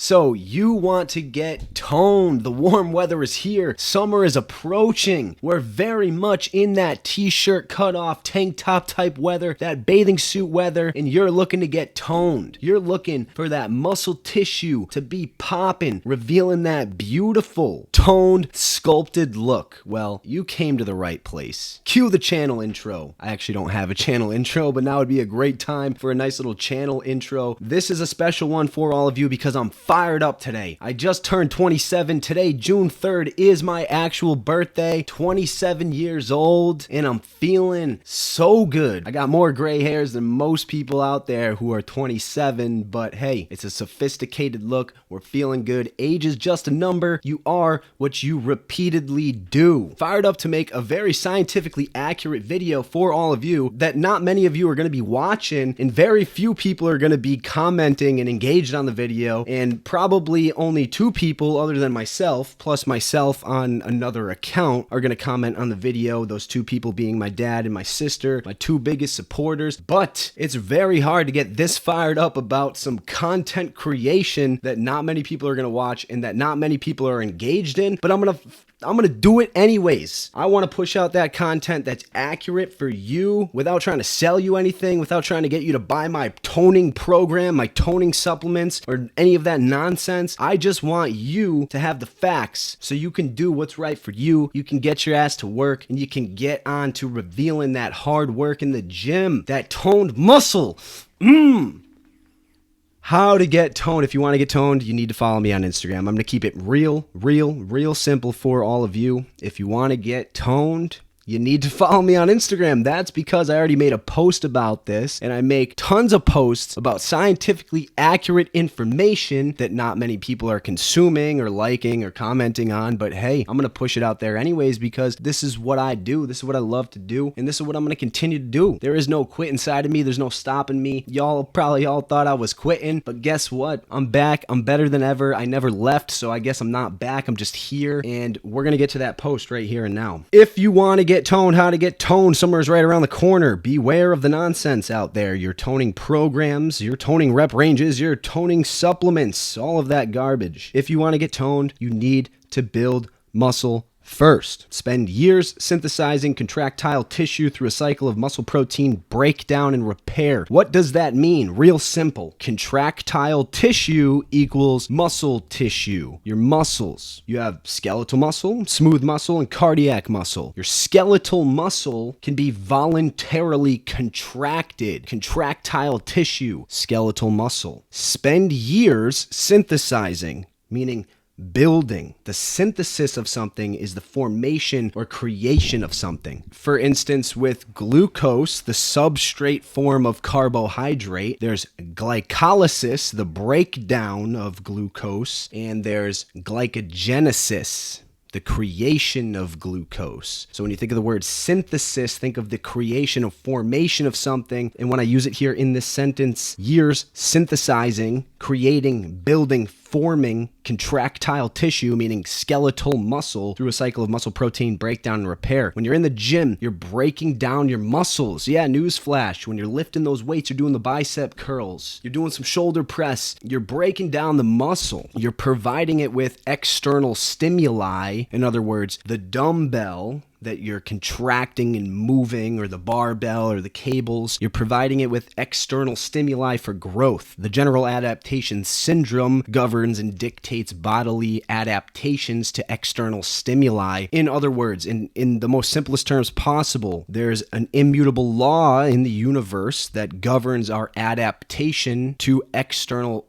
So you want to get toned. The warm weather is here. Summer is approaching. We're very much in that t-shirt cut off, tank top type weather, that bathing suit weather, and you're looking to get toned. You're looking for that muscle tissue to be popping, revealing that beautiful, toned, sculpted look. Well, you came to the right place. Cue the channel intro. I actually don't have a channel intro, but now would be a great time for a nice little channel intro. This is a special one for all of you because I'm fired up today. I just turned 27. Today, June 3rd, is my actual birthday. 27 years old, and I'm feeling so good. I got more gray hairs than most people out there who are 27, but hey, it's a sophisticated look. We're feeling good. Age is just a number. You are what you repeatedly do. Fired up to make a very scientifically accurate video for all of you that not many of you are going to be watching, and very few people are going to be commenting and engaged on the video, and probably only 2 people other than myself, plus myself on another account, are going to comment on the video. Those 2 people being my dad and my sister, my 2 biggest supporters. But it's very hard to get this fired up about some content creation that not many people are going to watch and that not many people are engaged in, but I'm going to do it anyways. I want to push out that content that's accurate for you without trying to sell you anything, without trying to get you to buy my toning program, my toning supplements, or any of that nonsense. I just want you to have the facts so you can do what's right for you. You can get your ass to work and you can get on to revealing that hard work in the gym, that toned muscle. How to get toned. If you want to get toned, you need to follow me on Instagram. I'm going to keep it real simple for all of you. If you want to get toned, you need to follow me on Instagram. That's because I already made a post about this, and I make tons of posts about scientifically accurate information that not many people are consuming or liking or commenting on. But hey, I'm going to push it out there anyways because this is what I do. This is what I love to do, and this is what I'm going to continue to do. There is no quit inside of me. There's no stopping me. Y'all probably all thought I was quitting, but guess what? I'm back. I'm better than ever. I never left, so I guess I'm not back. I'm just here, and we're going to get to that post right here and now. If you want to get toned, how to get toned, summer is right around the corner. Beware of the nonsense out there. Your toning programs, your toning rep ranges, your toning supplements, all of that garbage. If you want to get toned, you need to build muscle first. Spend years synthesizing contractile tissue through a cycle of muscle protein breakdown and repair. What does that mean? Real simple. Contractile tissue equals muscle tissue. Your muscles. You have skeletal muscle, smooth muscle, and cardiac muscle. Your skeletal muscle can be voluntarily contracted. Contractile tissue, skeletal muscle. Spend years synthesizing, meaning building. The synthesis of something is the formation or creation of something. For instance, with glucose, the substrate form of carbohydrate, there's glycolysis, the breakdown of glucose, and there's glycogenesis, the creation of glucose. So when you think of the word synthesis, think of the creation or formation of something. And when I use it here in this sentence, years synthesizing, creating, building, forming contractile tissue, meaning skeletal muscle, through a cycle of muscle protein breakdown and repair. When you're in the gym, you're breaking down your muscles. Yeah, newsflash. When you're lifting those weights, you're doing the bicep curls. You're doing some shoulder press. You're breaking down the muscle. You're providing it with external stimuli. In other words, the dumbbell that you're contracting and moving, or the barbell or the cables, you're providing it with external stimuli for growth. The general adaptation syndrome governs and dictates bodily adaptations to external stimuli. In other words, in the most simplest terms possible, there's an immutable law in the universe that governs our adaptation to external.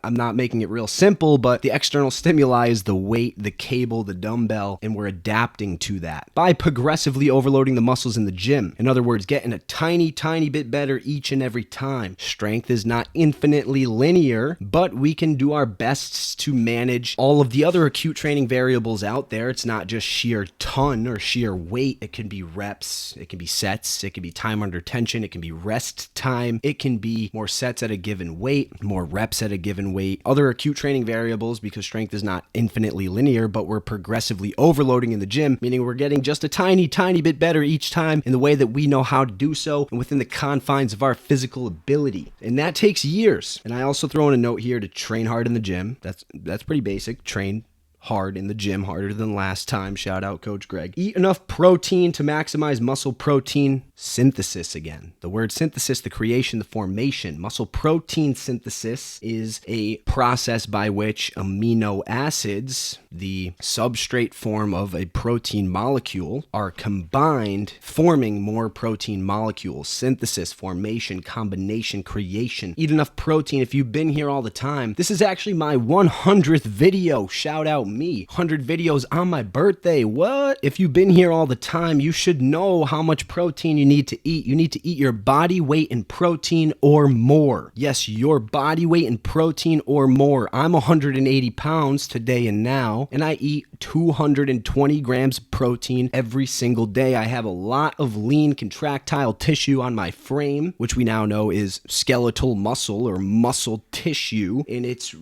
I'm not making it real simple, but the external stimuli is the weight, the cable, the dumbbell, and we're adapting to that by progressively overloading the muscles in the gym. In other words, getting a tiny bit better each and every time. Strength is not infinitely linear, but we can do our best to manage all of the other acute training variables out there. It's not just sheer ton or sheer weight. It can be reps, it can be sets, it can be time under tension, it can be rest time, it can be more sets at a given weight, more reps at a given given weight, other acute training variables because strength is not infinitely linear, but we're progressively overloading in the gym, meaning we're getting just a tiny bit better each time in the way that we know how to do so and within the confines of our physical ability. And that takes years. And I also throw in a note here to train hard in the gym. That's pretty basic. Train hard in the gym, harder than last time. Shout out Coach Greg. Eat enough protein to maximize muscle protein synthesis again. The word synthesis, the creation, the formation. Muscle protein synthesis is a process by which amino acids, the substrate form of a protein molecule, are combined, forming more protein molecules. Synthesis, formation, combination, creation. Eat enough protein. If you've been here all the time, this is actually my 100th video. Shout out me. 100 videos on my birthday. What? If you've been here all the time, you should know how much protein you need to eat. You need to eat your body weight in protein or more. Yes, your body weight in protein or more. I'm 180 pounds today and now, and I eat 220 grams of protein every single day. I have a lot of lean contractile tissue on my frame, which we now know is skeletal muscle or muscle tissue, and it's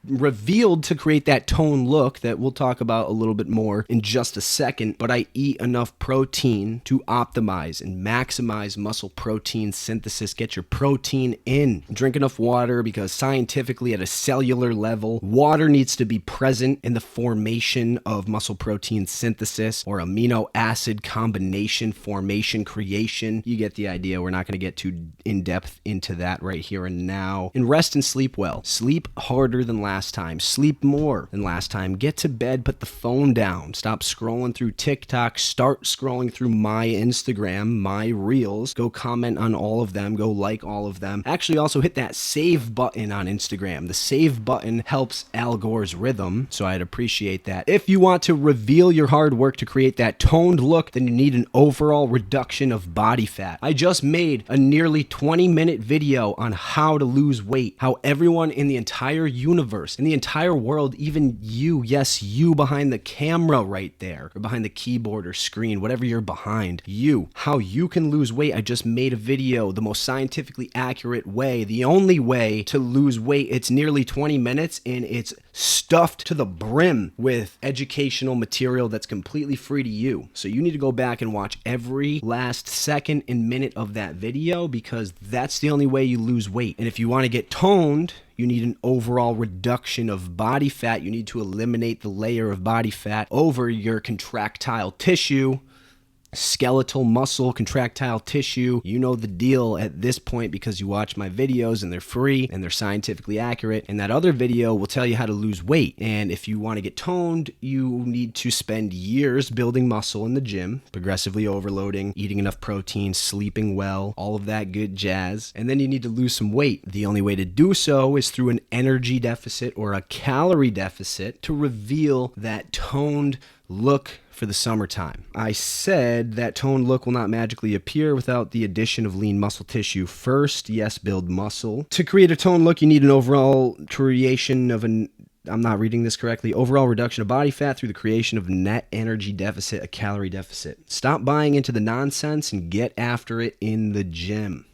revealed to create that toned look that we'll talk about a little bit more in just a second. But I eat enough protein to optimize and maximize muscle protein synthesis. Get your protein in. Drink enough water because scientifically at a cellular level, water needs to be present in the formation of muscle protein synthesis or amino acid combination, formation, creation. You get the idea. We're not going to get too in depth into that right here and now. And rest and sleep well. Sleep harder than last time. Sleep more than last time. Get to bed, put the phone down. Stop scrolling through TikTok. Start scrolling through my Instagram, my Reels. Go comment on all of them. Go like all of them. Actually, also hit that save button on Instagram. The save button helps Al Gore's rhythm, so I'd appreciate that. If you want to reveal your hard work to create that toned look, then you need an overall reduction of body fat. I just made a nearly 20-minute video on how to lose weight, how everyone in the entire universe, in the entire world, even you, yes, you behind the camera right there, or behind the keyboard or screen, whatever you're behind, you, how you can lose weight. I just made a video, the most scientifically accurate way, the only way to lose weight. It's nearly 20 minutes and it's stuffed to the brim with educational material that's completely free to you. So you need to go back and watch every last second and minute of that video because that's the only way you lose weight. And if you want to get toned, you need an overall reduction of body fat. You need to eliminate the layer of body fat over your contractile tissue, skeletal muscle, contractile tissue. You know the deal at this point because you watch my videos and they're free and they're scientifically accurate. And that other video will tell you how to lose weight. And if you want to get toned, you need to spend years building muscle in the gym, progressively overloading, eating enough protein, sleeping well, all of that good jazz. And then you need to lose some weight. The only way to do so is through an energy deficit or a calorie deficit to reveal that toned look for the summertime. I said that toned look will not magically appear without the addition of lean muscle tissue first. Yes, build muscle. To create a toned look, you need an overall creation of an I'm not reading this correctly. Overall reduction of body fat through the creation of net energy deficit, a calorie deficit. Stop buying into the nonsense and get after it in the gym.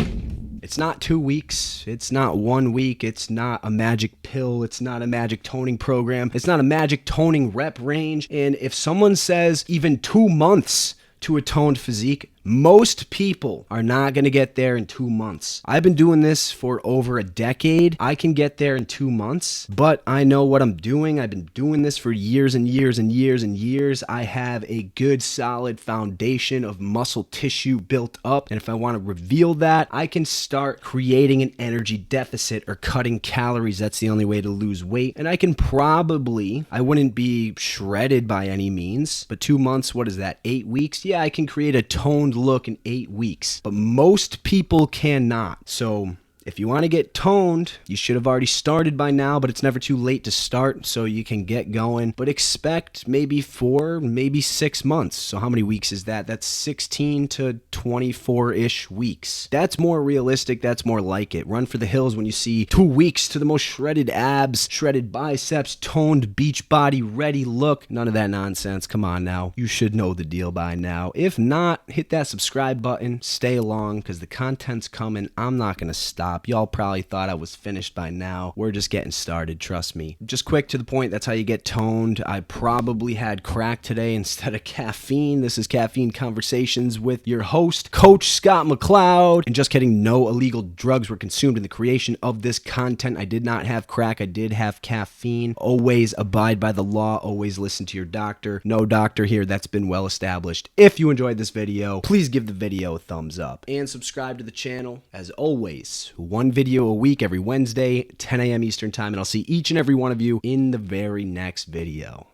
It's not 2 weeks. It's not 1 week. It's not a magic pill. It's not a magic toning program. It's not a magic toning rep range. And if someone says even 2 months to a toned physique, most people are not going to get there in 2 months. I've been doing this for over a decade. I can get there in 2 months, but I know what I'm doing. I've been doing this for years and years and years and years. I have a good solid foundation of muscle tissue built up. And if I want to reveal that, I can start creating an energy deficit or cutting calories. That's the only way to lose weight. And I can I wouldn't be shredded by any means, but 2 months, what is that? 8 weeks? Yeah, I can create a toned look in 8 weeks, but most people cannot. So if you want to get toned, you should have already started by now, but it's never too late to start, so you can get going. But expect maybe 4, maybe 6 months. So how many weeks is that? That's 16 to 24-ish weeks. That's more realistic. That's more like it. Run for the hills when you see 2 weeks to the most shredded abs, shredded biceps, toned beach body ready look. None of that nonsense. Come on now. You should know the deal by now. If not, hit that subscribe button. Stay along because the content's coming. I'm not going to stop. stop. Y'all probably thought I was finished by now. We're just getting started, trust me. Just quick to the point, that's how you get toned. I probably had crack today instead of caffeine. This is Caffeine Conversations with your host, Coach Scott McLeod. And just kidding, no illegal drugs were consumed in the creation of this content. I did not have crack. I did have caffeine. Always abide by the law. Always listen to your doctor. No doctor here. That's been well established. If you enjoyed this video, please give the video a thumbs up and subscribe to the channel. As always, one video a week every Wednesday, 10 a.m. Eastern Time, and I'll see each and every one of you in the very next video.